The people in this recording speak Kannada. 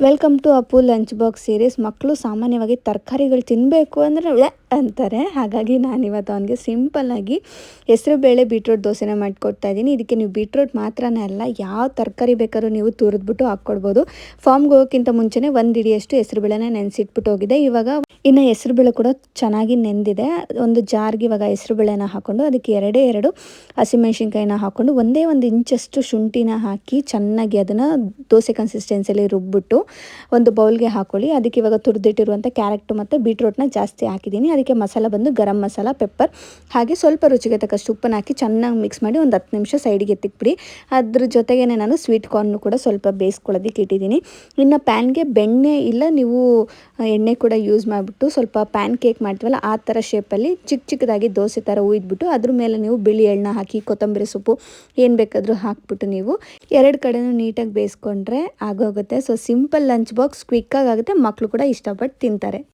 Welcome to Appu lunch box series. ಮಕ್ಕಳು ಸಾಮಾನ್ಯವಾಗಿ ತರಕಾರಿಗಳು ತಿನ್ನಬೇಕು ಅಂದರೆ ಅಂತಾರೆ. ಹಾಗಾಗಿ ನಾನಿವತ್ತು ಅವನಿಗೆ ಸಿಂಪಲ್ಲಾಗಿ ಹೆಸರುಬೇಳೆ ಬೀಟ್ರೋಟ್ ದೋಸೆನ ಮಾಡಿಕೊಡ್ತಾ ಇದ್ದೀನಿ. ಇದಕ್ಕೆ ನೀವು ಬೀಟ್ರೋಟ್ ಮಾತ್ರನೇ ಅಲ್ಲ, ಯಾವ ತರಕಾರಿ ಬೇಕಾದ್ರೂ ನೀವು ತುರಿದ್ಬಿಟ್ಟು ಹಾಕ್ಕೊಡ್ಬೋದು. ಫಾರ್ಮ್ಗೆ ಹೋಗೋಕ್ಕಿಂತ ಮುಂಚೆನೇ ಒಂದು ಹಿಡಿಯಷ್ಟು ಹೆಸರುಬೇಳೆನ ನೆನೆಸಿಟ್ಬಿಟ್ಟು ಹೋಗಿದೆ. ಇವಾಗ ಇನ್ನು ಹೆಸರುಬೇಳೆ ಕೂಡ ಚೆನ್ನಾಗಿ ನೆಂದಿದೆ. ಒಂದು ಜಾರ್ಗೆ ಇವಾಗ ಹೆಸರುಬೇಳೆನ ಹಾಕ್ಕೊಂಡು ಅದಕ್ಕೆ ಎರಡು ಹಸಿಮೆಣ್ಸಿನ್ಕಾಯಿನ ಹಾಕ್ಕೊಂಡು ಒಂದೇ ಒಂದು ಇಂಚಷ್ಟು ಶುಂಠಿನ ಹಾಕಿ ಚೆನ್ನಾಗಿ ಅದನ್ನು ದೋಸೆ ಕನ್ಸಿಸ್ಟೆನ್ಸಿಯಲ್ಲಿ ರುಬ್ಬಿಟ್ಟು ಒಂದು ಬೌಲ್ಗೆ ಹಾಕೊಳ್ಳಿ. ಅದಕ್ಕೆ ಇವಾಗ ತುರಿದಿಟ್ಟಿರುವಂಥ ಕ್ಯಾರೆಟ್ ಮತ್ತು ಬೀಟ್ರೋಟ್ನ ಜಾಸ್ತಿ ಹಾಕಿದ್ದೀನಿ. ಅದಕ್ಕೆ ಮಸಾಲ ಬಂದು ಗರಂ ಮಸಾಲ, ಪೆಪ್ಪರ್, ಹಾಗೆ ಸ್ವಲ್ಪ ರುಚಿಗೆ ತಕ್ಕಷ್ಟು ಉಪ್ಪನ್ನು ಹಾಕಿ ಚೆನ್ನಾಗಿ ಮಿಕ್ಸ್ ಮಾಡಿ ಒಂದು 10 ನಿಮಿಷ ಸೈಡಿಗೆ ಎತ್ತಿಕ್ಬಿಡಿ. ಅದ್ರ ಜೊತೆಗೇ ನಾನು ಸ್ವೀಟ್ ಕಾರ್ನು ಕೂಡ ಸ್ವಲ್ಪ ಬೇಯಿಸ್ಕೊಳ್ಳೋದಕ್ಕೆ ಇಟ್ಟಿದ್ದೀನಿ. ಇನ್ನು ಪ್ಯಾನ್ಗೆ ಬೆಣ್ಣೆ ಇಲ್ಲ ನೀವು ಎಣ್ಣೆ ಕೂಡ ಯೂಸ್ ಮಾಡಿಬಿಟ್ಟು ಸ್ವಲ್ಪ ಪ್ಯಾನ್ ಕೇಕ್ ಮಾಡ್ತೀವಲ್ಲ ಆ ಥರ ಶೇಪಲ್ಲಿ ಚಿಕ್ಕದಾಗಿ ದೋಸೆ ಥರ ಉಯ್ದುಬಿಟ್ಟು ಅದ್ರ ಮೇಲೆ ನೀವು ಬಿಳಿ ಎಣ್ಣೆ ಹಾಕಿ ಕೊತ್ತಂಬರಿ ಸೊಪ್ಪು ಏನು ಬೇಕಾದರೂ ಹಾಕ್ಬಿಟ್ಟು ನೀವು ಎರಡು ಕಡೆನೂ ನೀಟಾಗಿ ಬೇಯಿಸ್ಕೊಂಡ್ರೆ ಆಗೋಗುತ್ತೆ. ಸೊ ಸಿಂಪಲ್ ಲಂಚ್ ಬಾಕ್ಸ್ ಕ್ವಿಕ್ಕಾಗಿ ಆಗುತ್ತೆ, ಮಕ್ಕಳು ಕೂಡ ಇಷ್ಟಪಟ್ಟು ತಿಂತಾರೆ.